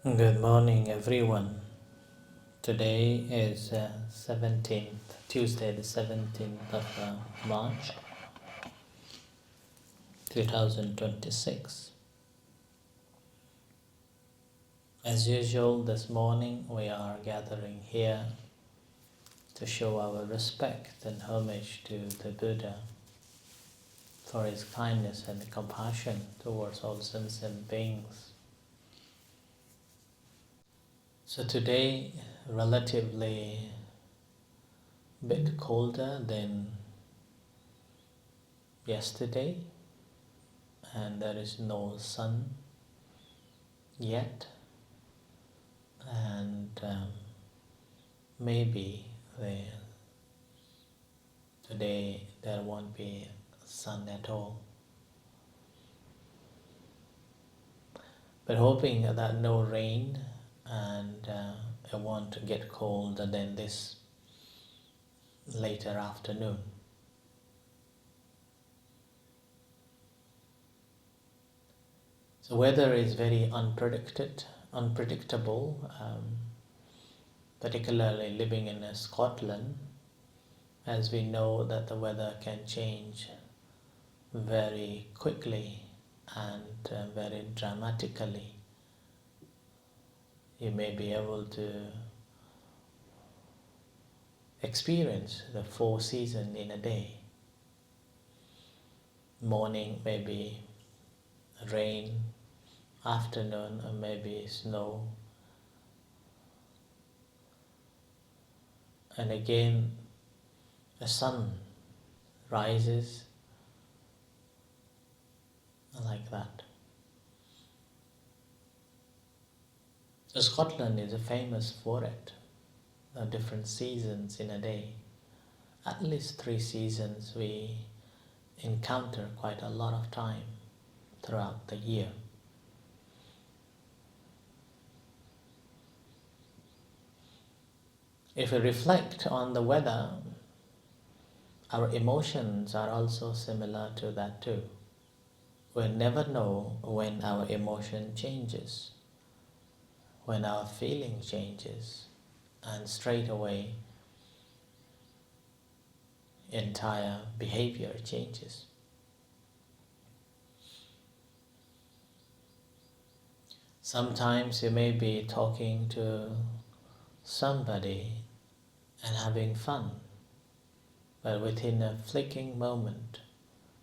Good morning, everyone. Today is 17th, Tuesday, the 17th of March 2026. As usual, this morning we are gathering here to show our respect and homage to the Buddha for his kindness and compassion towards all sentient beings. So today, relatively a bit colder than yesterday, and there is no sun yet, and maybe today there won't be sun at all. But hoping that no rain and it won't get colder than this later afternoon. So weather is very unpredictable, particularly living in Scotland, as we know that the weather can change very quickly and very dramatically. You may be able to experience the 4 seasons in a day. Morning maybe rain, afternoon maybe snow, and again the sun rises like that. So Scotland is famous for it. There are different seasons in a day. At least 3 seasons we encounter quite a lot of time throughout the year. If we reflect on the weather, our emotions are also similar to that too. We never know when our emotion changes, when our feeling changes, and straight away entire behavior changes. Sometimes you may be talking to somebody and having fun, but within a flicking moment,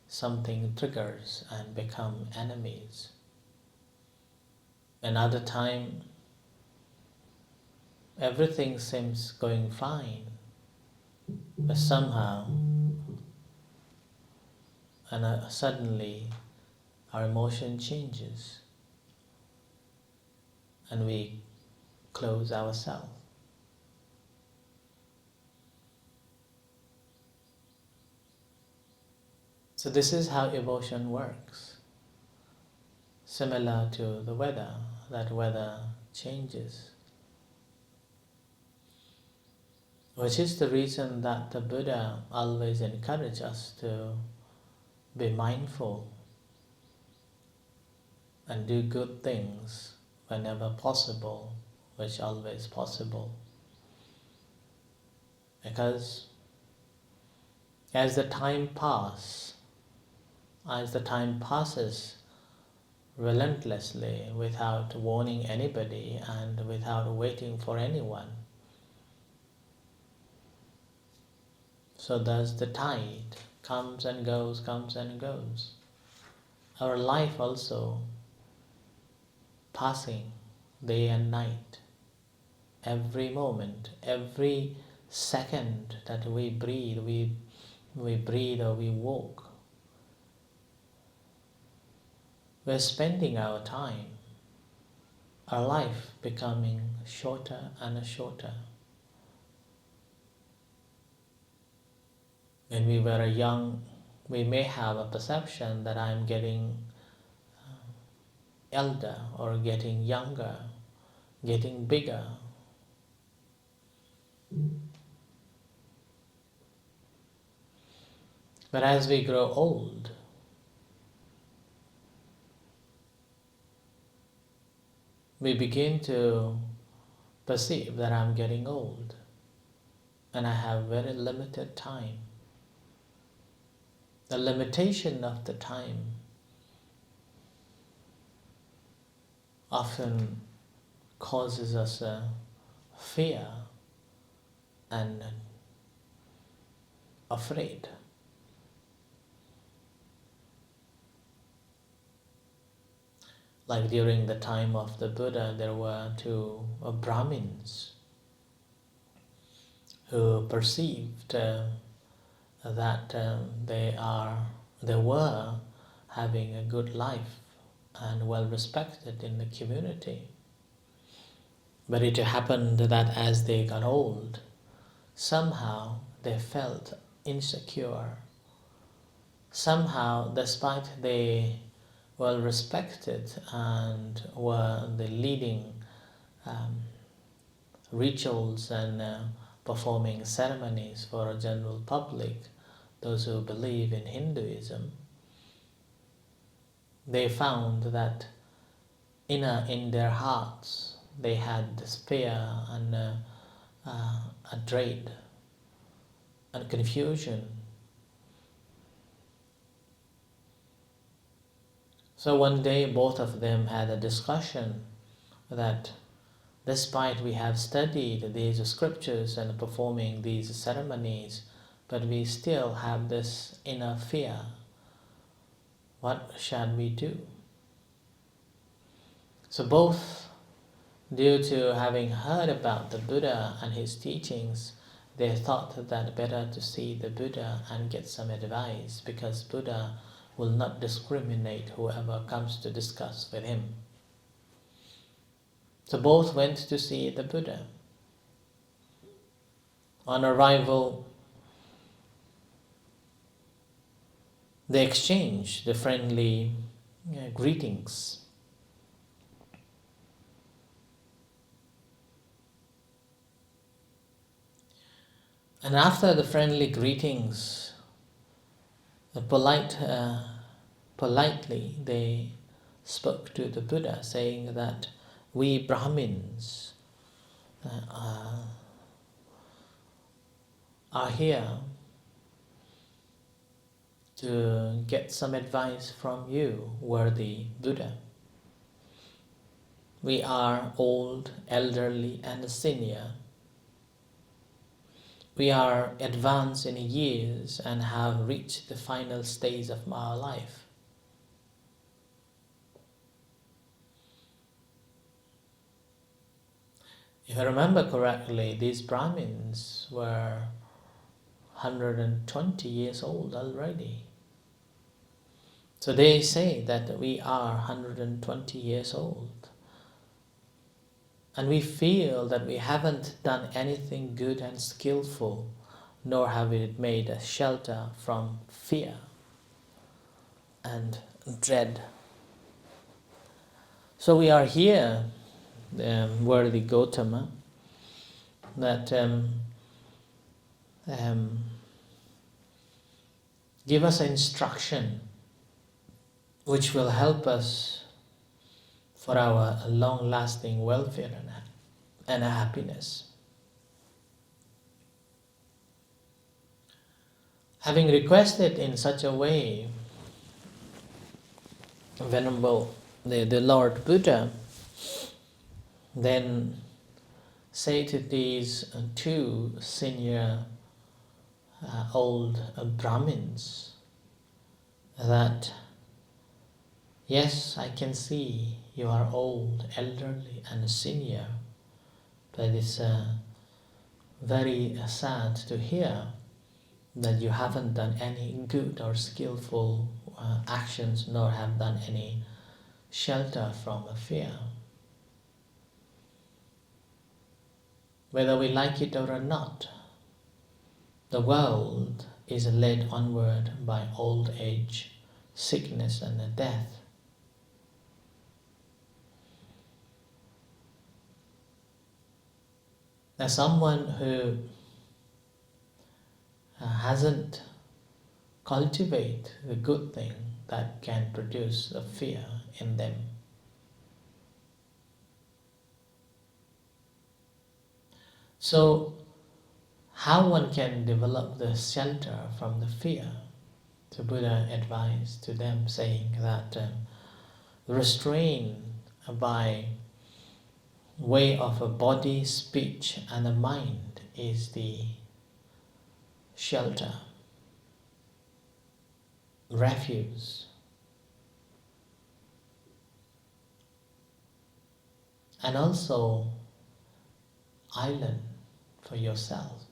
something triggers and become enemies. Another time, everything seems going fine, but somehow and suddenly our emotion changes and we close ourselves. So this is how emotion works. Similar to the weather, that weather changes. Which is the reason that the Buddha always encourages us to be mindful and do good things whenever possible, which always possible. Because as the time passes relentlessly without warning anybody and without waiting for anyone, so thus the tide comes and goes, comes and goes. Our life also passing day and night, every moment, every second that we breathe, we breathe or we walk. We're spending our time, our life becoming shorter and shorter. When we were young, we may have a perception that I'm getting elder or getting younger, getting bigger. But as we grow old, we begin to perceive that I'm getting old and I have very limited time. The limitation of the time often causes us a fear and afraid. Like during the time of the Buddha, there were two Brahmins who perceived that they were having a good life and well respected in the community. But it happened that as they got old, somehow they felt insecure. Somehow, despite they well respected and were the leading rituals and performing ceremonies for a general public, those who believe in Hinduism, they found that in their hearts they had this fear and a dread and confusion. So one day both of them had a discussion that despite we have studied these scriptures and performing these ceremonies, but we still have this inner fear. What shall we do? So both, due to having heard about the Buddha and his teachings, they thought that better to see the Buddha and get some advice, because Buddha will not discriminate whoever comes to discuss with him. So both went to see the Buddha. On arrival, they exchanged the friendly greetings. And after the friendly greetings, politely they spoke to the Buddha, saying that we Brahmins are here to get some advice from you, worthy Buddha. We are old, elderly, and senior. We are advanced in years and have reached the final stage of our life. If I remember correctly, these Brahmins were 120 years old already. So they say that we are 120 years old. And we feel that we haven't done anything good and skillful, nor have we made a shelter from fear and dread. So we are here, worthy Gautama, that give us an instruction which will help us for our long-lasting welfare and happiness. Having requested in such a way, Venerable the Lord Buddha then say to these two senior old Brahmins that, yes, I can see you are old, elderly, and senior, but it's very sad to hear that you haven't done any good or skillful actions, nor have done any shelter from fear. Whether we like it or not, the world is led onward by old age, sickness, and death. Now, someone who hasn't cultivated the good thing that can produce the fear in them, So, how one can develop the shelter from the fear? The Buddha advised to them, saying that restraint by way of a body, speech, and a mind is the shelter, refuge, and also island for yourself.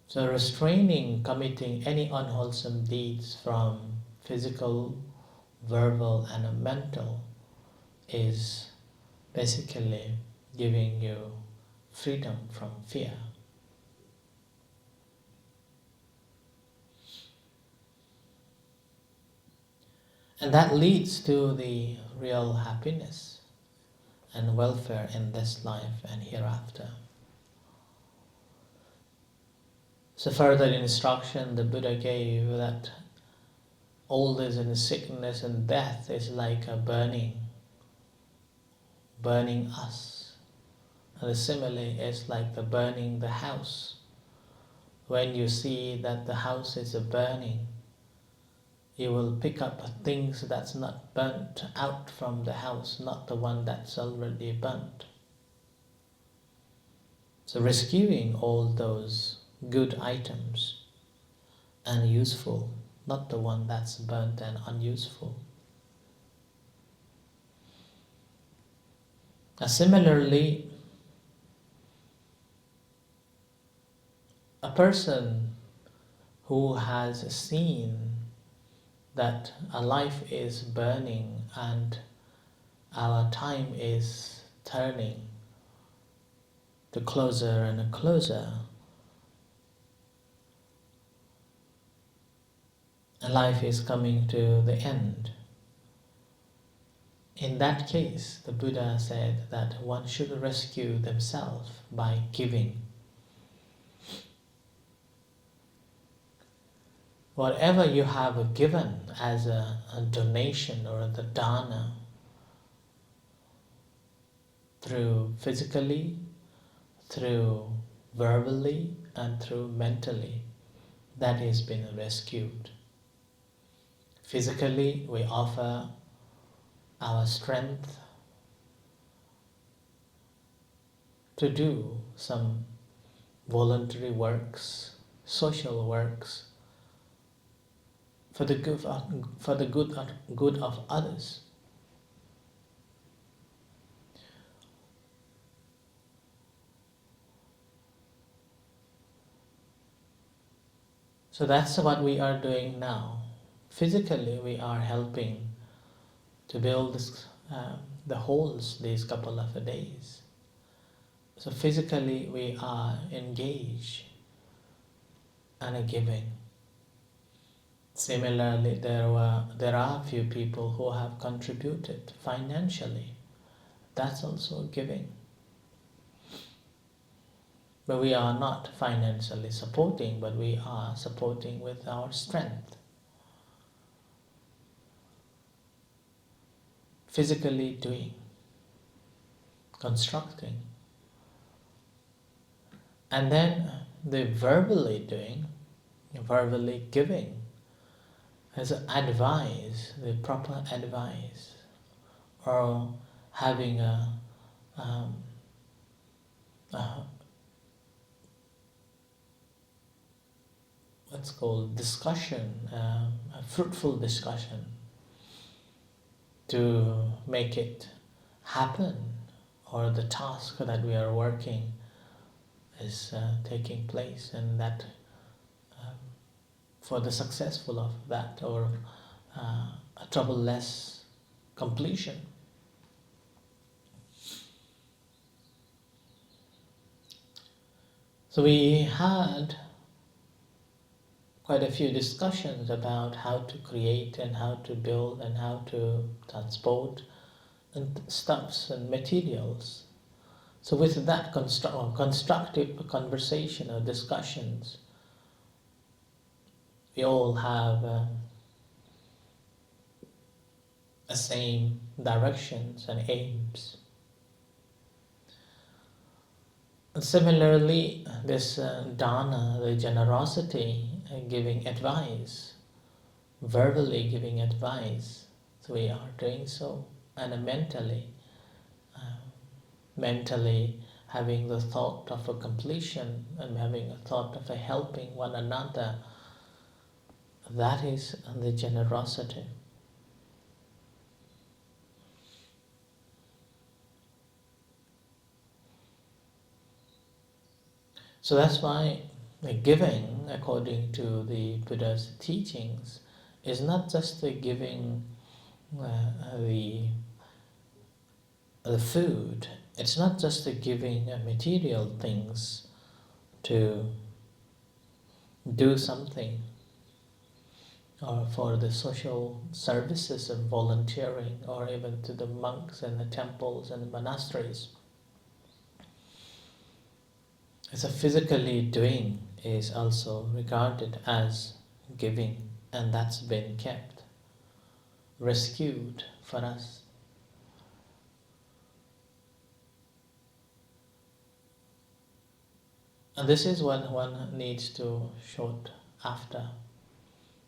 So restraining committing any unwholesome deeds from physical, verbal, and mental is basically giving you freedom from fear. And that leads to the real happiness and welfare in this life and hereafter. So further instruction the Buddha gave that old age and sickness and death is like a burning us. And the simile is like the burning the house. When you see that the house is burning, you will pick up things that's not burnt out from the house, not the one that's already burnt. So rescuing all those good items and useful, not the one that's burnt and unuseful. Similarly, a person who has seen that a life is burning and our time is turning to closer and closer, and life is coming to the end. In that case, the Buddha said that one should rescue themselves by giving. Whatever you have given as a donation or the dana, through physically, through verbally, and through mentally, that has been rescued. Physically, we offer our strength to do some voluntary works, social works, for the good of others. So that's what we are doing now. Physically, we are helping to build the holes these couple of days. So physically, we are engaged and giving. Similarly, there are few people who have contributed financially. That's also giving. But we are not financially supporting, but we are supporting with our strength. Physically doing, constructing. And then the verbally doing, verbally giving, as advice, the proper advice, or having um, a what's called discussion, a fruitful discussion to make it happen, or the task that we are working is taking place, and that for the successful of that, or a troubleless completion. So we had quite a few discussions about how to create and how to build and how to transport and stuffs and materials. So with that constructive conversation or discussions, we all have the same directions and aims. Similarly, this dana, the generosity, giving advice, verbally giving advice, so we are doing so, and mentally having the thought of a completion and having a thought of a helping one another, that is the generosity. So that's why the giving, according to the Buddha's teachings, is not just the giving the food. It's not just the giving material things to do something, or for the social services of volunteering, or even to the monks and the temples and the monasteries. So physically doing is also regarded as giving, and that's been kept, rescued for us. And this is what one needs to shoot after,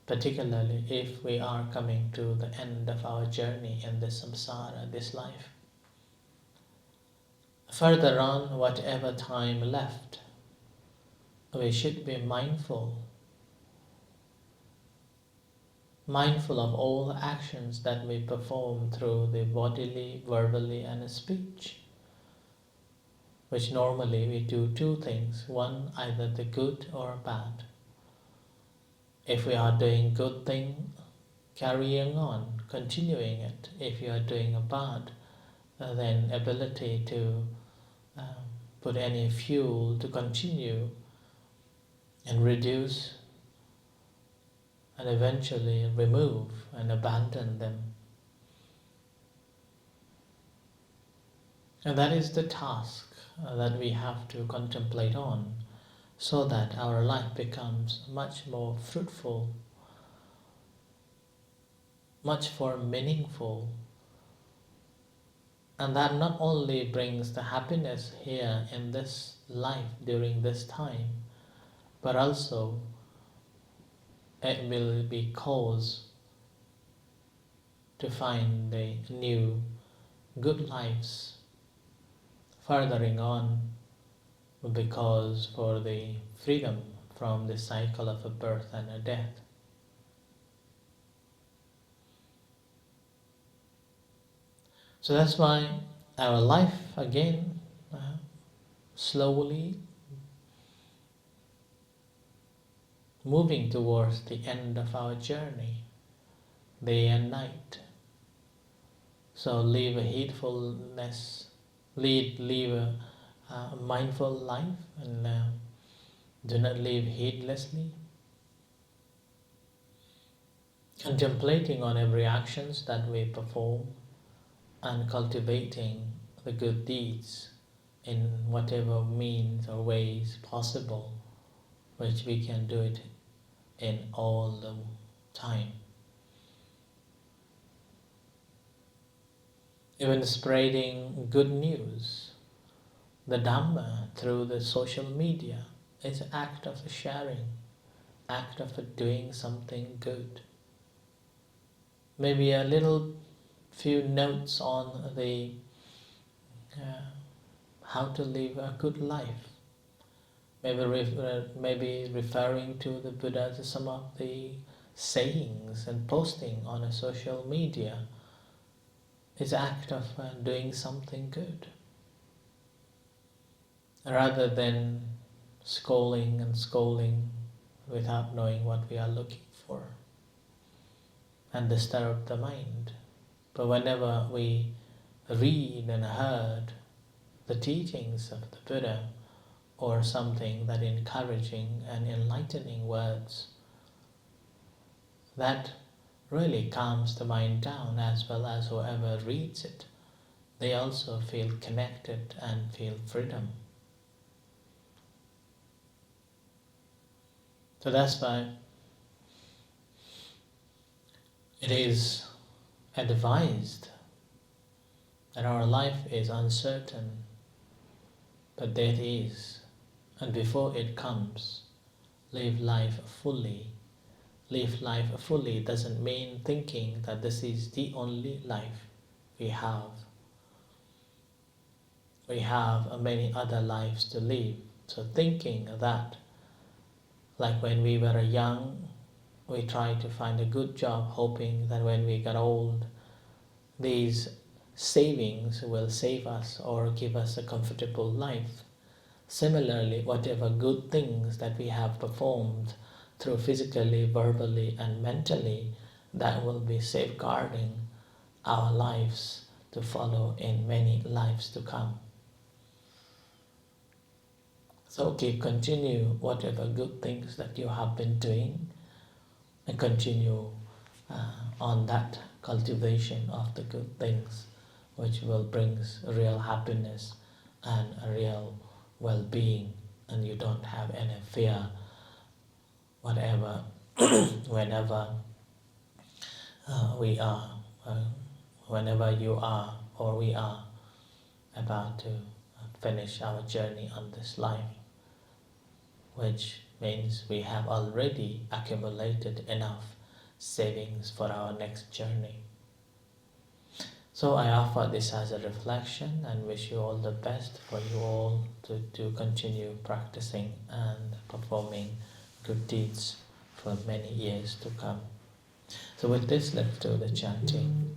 particularly if we are coming to the end of our journey in this samsara, this life. Further on, whatever time left, we should be mindful of all the actions that we perform through the bodily, verbally, and speech, which normally we do two things, one, either the good or bad. If we are doing good thing, carrying on, continuing it. If you are doing a bad, then ability to put any fuel to continue and reduce and eventually remove and abandon them. And that is the task that we have to contemplate on, so that our life becomes much more fruitful, much more meaningful, and that not only brings the happiness here in this life during this time, but also it will be cause to find the new good lives furthering on, because for the freedom from the cycle of a birth and a death. So that's why our life again slowly moving towards the end of our journey, day and night. So live a heedfulness, live a mindful life, and do not live heedlessly. Contemplating on every actions that we perform and cultivating the good deeds in whatever means or ways possible, which we can do it in all the time. Even spreading good news, the Dhamma, through the social media is an act of sharing, act of doing something good. Maybe a little few notes on the how to live a good life. Maybe referring to the Buddha's some of the sayings and posting on a social media is an act of doing something good, rather than scolding without knowing what we are looking for and disturb the mind. But whenever we read and heard the teachings of the Buddha, or something that encouraging and enlightening words, that really calms the mind down, as well as whoever reads it. They also feel connected and feel freedom. So that's why it is advised that our life is uncertain, but death is. And before it comes, live life fully. Live life fully doesn't mean thinking that this is the only life we have. We have many other lives to live. So thinking that, like when we were young, we tried to find a good job hoping that when we get old, these savings will save us or give us a comfortable life. Similarly, whatever good things that we have performed through physically, verbally, and mentally, that will be safeguarding our lives to follow in many lives to come. So continue whatever good things that you have been doing and continue on that cultivation of the good things which will bring real happiness and a real well-being, and you don't have any fear whatever whenever we are whenever you are or we are about to finish our journey on this life, which means we have already accumulated enough savings for our next journey. So I offer this as a reflection and wish you all the best for you all to continue practicing and performing good deeds for many years to come. So with this, let's do the chanting.